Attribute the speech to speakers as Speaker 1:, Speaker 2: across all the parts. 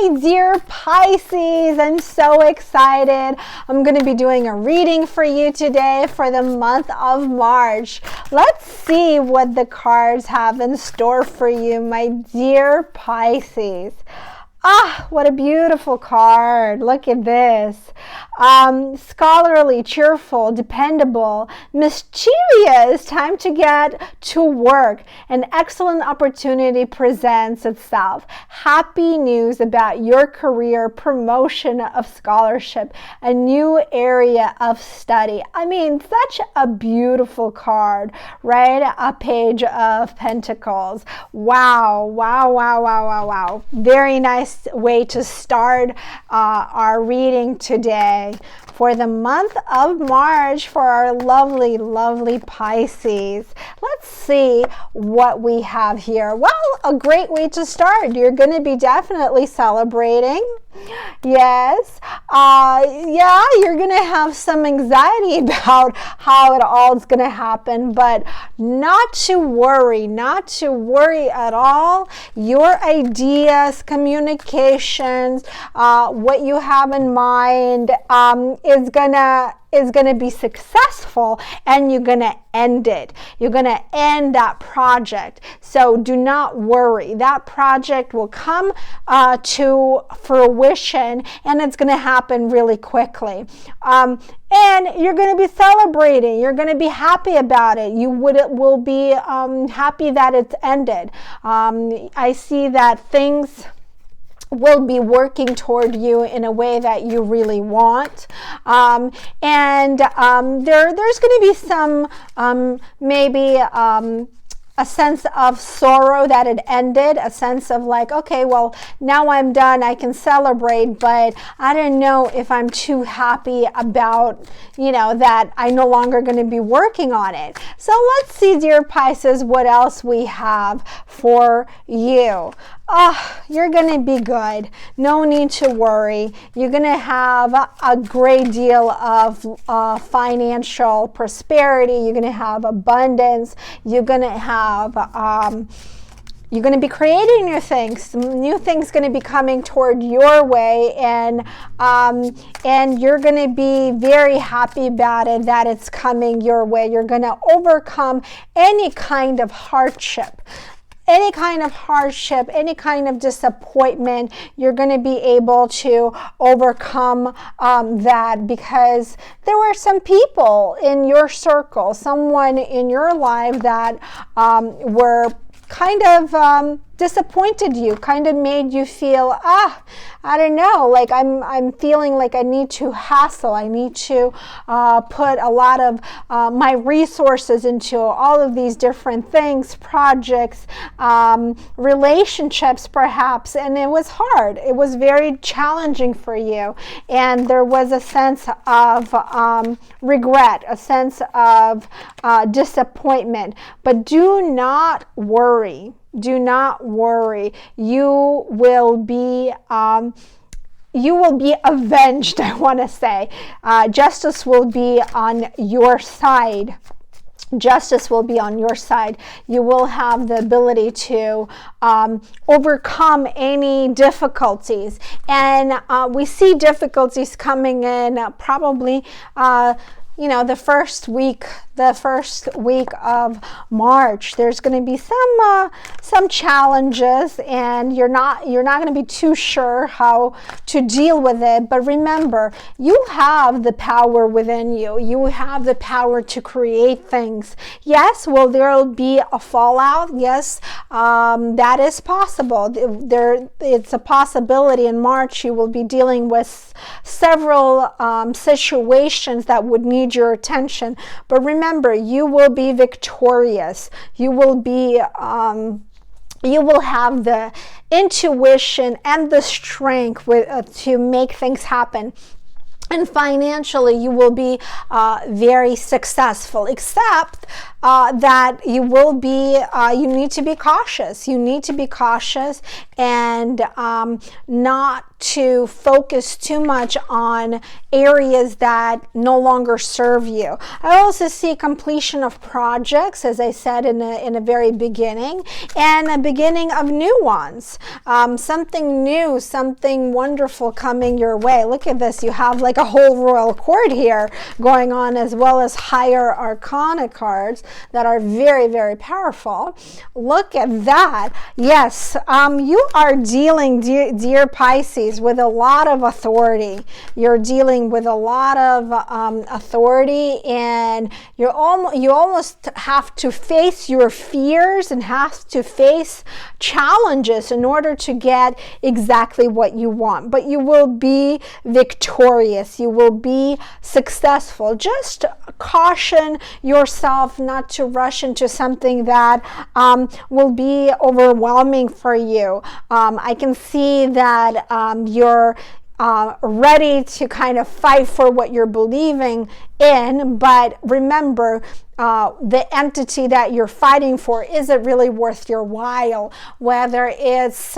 Speaker 1: my dear Pisces, I'm so excited. I'm going to be doing a reading for you today for the month of March. Let's see what the cards have in store for you, my dear Pisces. Ah, what a beautiful card. Look at this. Scholarly, cheerful, dependable, mischievous. Time to get to work. An excellent opportunity presents itself. Happy news about your career, promotion of scholarship, a new area of study. I mean, such a beautiful card, right? A page of pentacles. Wow, wow, wow, wow, wow, wow. Very nice way to start our reading today for the month of March for our lovely, lovely Pisces. Let's see what we have here. Well, a great way to start. You're going to be definitely celebrating. Yes. Yeah, you're going to have some anxiety about how it all is going to happen, but not to worry at all. Your ideas, communications, what you have in mind is gonna be successful, and you're gonna end it. You're gonna end that project. So do not worry. That project will come to fruition, and it's gonna happen really quickly. And you're going to be celebrating. You're going to be happy about it. You will be happy that it's ended. I see that things will be working toward you in a way that you really want. There's going to be some maybe a sense of sorrow that it ended, a sense of like, okay, well, now I'm done, I can celebrate, but I don't know if I'm too happy about, that I'm no longer going to be working on it. So let's see, dear Pisces, what else we have for you. You're going to be good. No need to worry. You're going to have a great deal of financial prosperity. You're going to have abundance. You're going to have, you're going to be creating new things going to be coming toward your way, and you're going to be very happy about it, that it's coming your way. You're going to overcome any kind of hardship. Any kind of disappointment, you're going to be able to overcome that, because there were some people in your circle, someone in your life that were kind of disappointed you, kind of made you feel, I don't know, like I'm feeling like I need to hassle. I need to put a lot of my resources into all of these different things, projects, relationships perhaps, and it was hard. It was very challenging for you, and there was a sense of regret, a sense of disappointment. But do not worry. Do not worry. You will be avenged, I want to say. Justice will be on your side. Justice will be on your side. You will have the ability to overcome any difficulties. And we see difficulties coming in probably the first week of March. There's going to be some challenges, and you're not going to be too sure how to deal with it. But remember, you have the power within you. You have the power to create things. Yes, well, there'll be a fallout. Yes, that is possible. It's a possibility. In March, you will be dealing with several situations that would need your attention. But remember, you will be victorious. You will have the intuition and the strength to make things happen. and financially you will be very successful, except that you will be, you need to be cautious. You need to be cautious and not to focus too much on areas that no longer serve you. I also see completion of projects, as I said in the very beginning, and a beginning of new ones. Something new, something wonderful coming your way. Look at this. You have like a whole royal court here going on, as well as higher arcana cards that are very, very powerful. Look at that. Yes, you are dealing, dear Pisces, with a lot of authority. You're dealing with a lot of authority, and you almost have to face your fears and have to face challenges in order to get exactly what you want. But you will be victorious. You will be successful. Just caution yourself not to rush into something that will be overwhelming for you. I can see that you're ready to kind of fight for what you're believing in, but remember, the entity that you're fighting for, is it really worth your while? Whether it's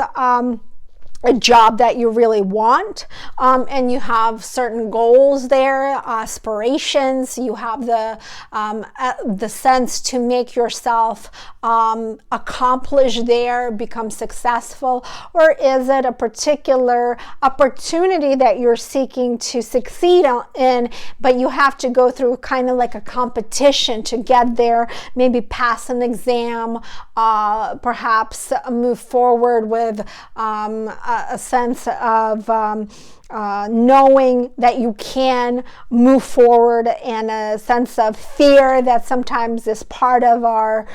Speaker 1: a job that you really want, and you have certain goals there, aspirations, you have the sense to make yourself accomplish there, become successful, or is it a particular opportunity that you're seeking to succeed in, but you have to go through kind of like a competition to get there, maybe pass an exam, perhaps move forward with a sense of knowing that you can move forward, and a sense of fear that sometimes is part of our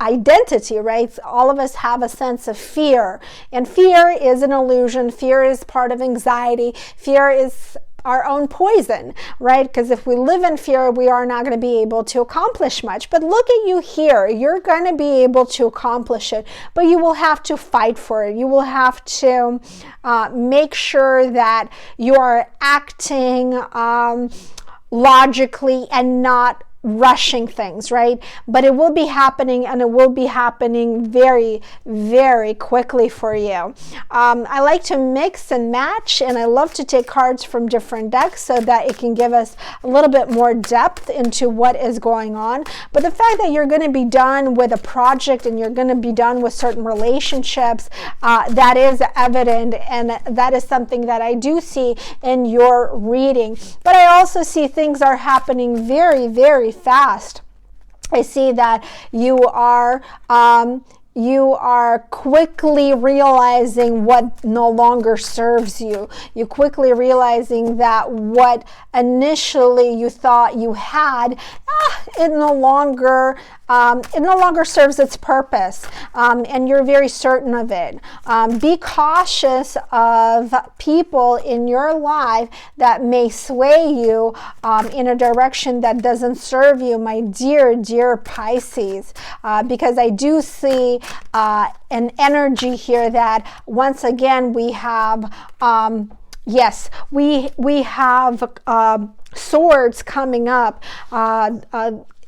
Speaker 1: identity, right? All of us have a sense of fear, and fear is an illusion. Fear is part of anxiety. Fear is our own poison, right? Because if we live in fear, we are not going to be able to accomplish much. But look at you here. You're going to be able to accomplish it, but you will have to fight for it. You will have to make sure that you are acting logically and not rushing things, right? But it will be happening, and it will be happening very, very quickly for you. I like to mix and match, and I love to take cards from different decks so that it can give us a little bit more depth into what is going on. But the fact that you're going to be done with a project and you're going to be done with certain relationships, that is evident, and that is something that I do see in your reading. But I also see things are happening very, very fast. I see that you are quickly realizing what no longer serves you. You're quickly realizing that what initially you thought you had, it no longer serves its purpose, and you're very certain of it. Be cautious of people in your life that may sway you in a direction that doesn't serve you, my dear, dear Pisces, because I do see an energy here that once again we have yes, we have swords coming up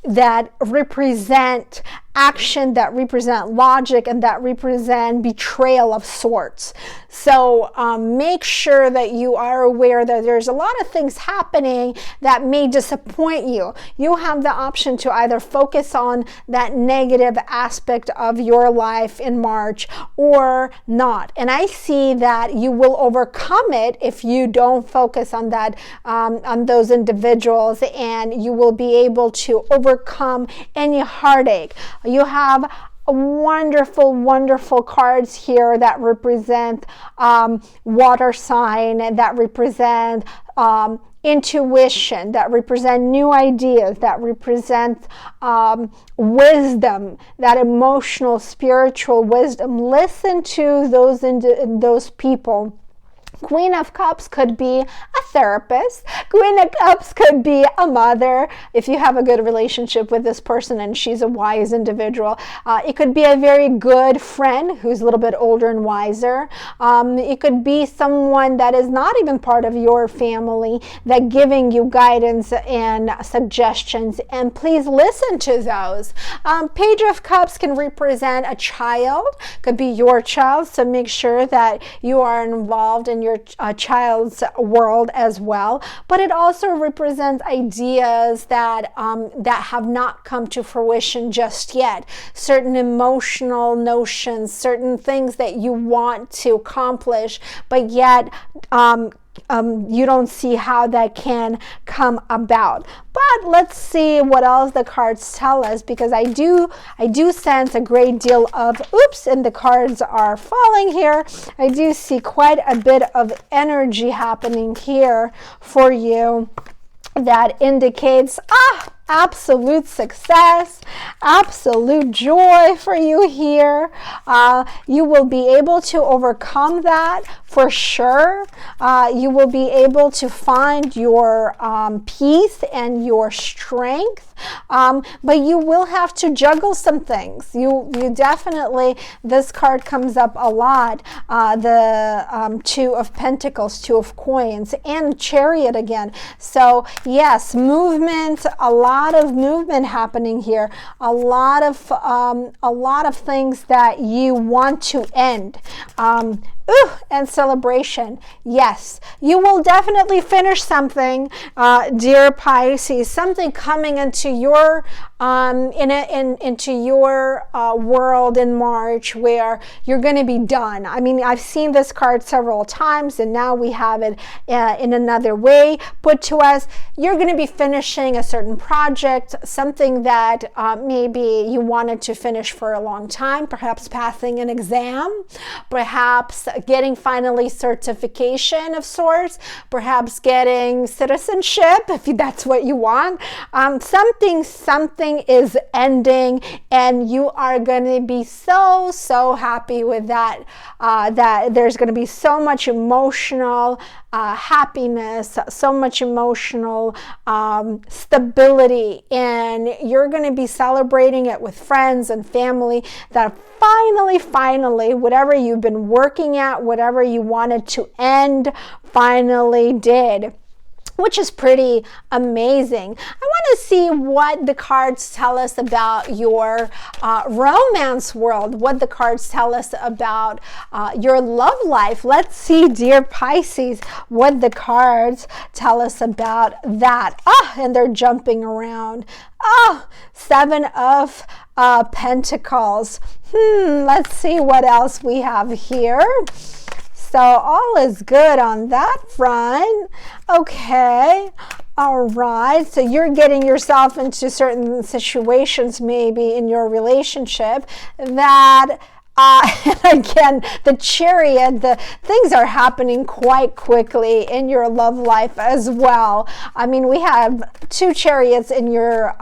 Speaker 1: that represent action, that represent logic, and that represent betrayal of sorts. So make sure that you are aware that there's a lot of things happening that may disappoint you. You have the option to either focus on that negative aspect of your life in March or not. And I see that you will overcome it if you don't focus on that, on those individuals, and you will be able to overcome any heartache. You have wonderful, wonderful cards here that represent water sign, that represent intuition, that represent new ideas, that represent wisdom, that emotional, spiritual wisdom. Listen to those people Queen of Cups could be a therapist. Queen of Cups could be a mother. If you have a good relationship with this person and she's a wise individual, it could be a very good friend who's a little bit older and wiser. It could be someone that is not even part of your family that giving you guidance and suggestions, and please listen to those. Page of Cups can represent a child, could be your child, so make sure that you are involved in your child's world as well. But it also represents ideas that that have not come to fruition just yet, certain emotional notions, certain things that you want to accomplish, but yet you don't see how that can come about. But let's see what else the cards tell us, because I do sense a great deal of oops, and the cards are falling here. I do see quite a bit of energy happening here for you that indicates absolute success, absolute joy for you here. You will be able to overcome that for sure. You will be able to find your peace and your strength, but you will have to juggle some things. You definitely, this card comes up a lot, the Two of Pentacles, Two of Coins, and Chariot again. So yes, movement, a lot of movement happening here, a lot of things that you want to end. And celebration. Yes, you will definitely finish something, dear Pisces. Something coming into your into your world in March where you're going to be done. I mean, I've seen this card several times, and now we have it in another way put to us. You're going to be finishing a certain project, something that maybe you wanted to finish for a long time, perhaps passing an exam, perhaps getting finally certification of sorts, perhaps getting citizenship if that's what you want. Something is ending, and you are going to be so happy with that, that there's going to be so much emotional happiness, so much emotional stability, and you're going to be celebrating it with friends and family that finally, whatever you've been working at, whatever you wanted to end, finally did, which is pretty amazing. I want to see what the cards tell us about your romance world, what the cards tell us about your love life. Let's see, dear Pisces, what the cards tell us about that. And they're jumping around. Seven of Pentacles. Let's see what else we have here. So all is good on that front. Okay. All right. So you're getting yourself into certain situations maybe in your relationship that again, the Chariot, the things are happening quite quickly in your love life as well. I mean, we have two Chariots in your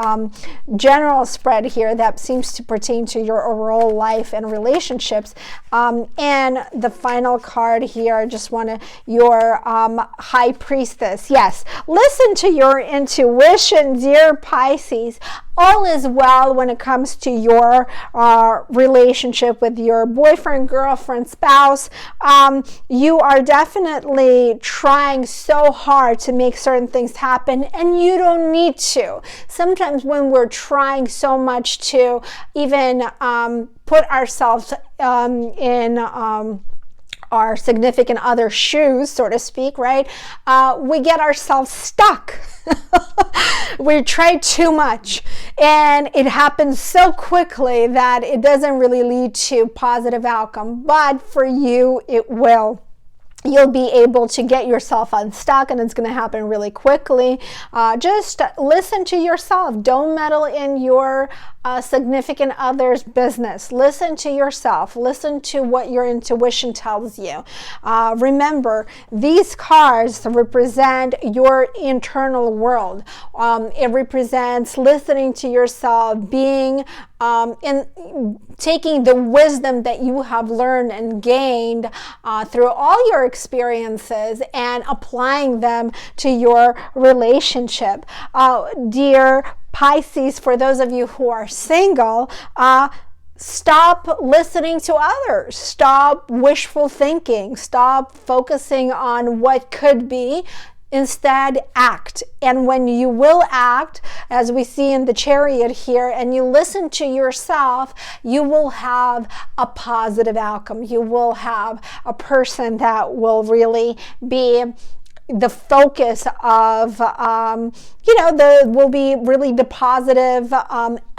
Speaker 1: general spread here that seems to pertain to your overall life and relationships. And the final card here, I just want to, your High Priestess. Yes, listen to your intuition, dear Pisces. All is well when it comes to your relationship with your boyfriend, girlfriend, spouse. You are definitely trying so hard to make certain things happen, and you don't need to. Sometimes when we're trying so much to even put ourselves in our significant other's shoes, so to speak, right? We get ourselves stuck. We try too much, and it happens so quickly that it doesn't really lead to positive outcome. But for you, it will. You'll be able to get yourself unstuck, and it's going to happen really quickly. Just listen to yourself. Don't meddle in your significant other's business. Listen to yourself. Listen to what your intuition tells you. Remember, these cards represent your internal world. It represents listening to yourself, being taking the wisdom that you have learned and gained through all your experiences and applying them to your relationship. Dear Pisces, for those of you who are single, stop listening to others. Stop wishful thinking. Stop focusing on what could be. Instead, act. And when you will act, as we see in the Chariot here, and you listen to yourself, you will have a positive outcome. You will have a person that will really be the focus of, will be really the positive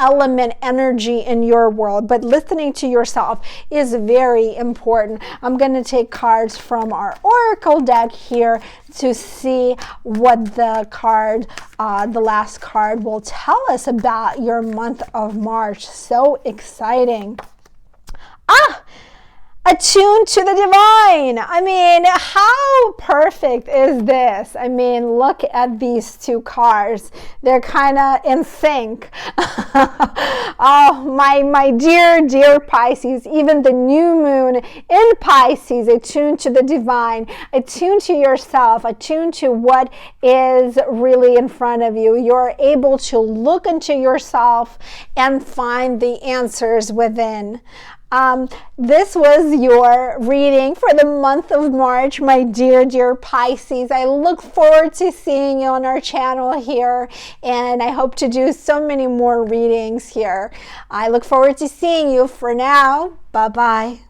Speaker 1: element, energy in your world. But listening to yourself is very important. I'm going to take cards from our Oracle deck here to see what the card, the last card, will tell us about your month of March. So exciting. Attuned to the divine. I mean, how perfect is this? I mean, look at these two cards. They're kind of in sync. Oh, my dear Pisces, even the new moon in Pisces, attuned to the divine, attuned to yourself, attuned to what is really in front of you. You're able to look into yourself and find the answers within. This was your reading for the month of March, my dear Pisces. I look forward to seeing you on our channel here, and I hope to do so many more readings here. I look forward to seeing you. For now, bye-bye.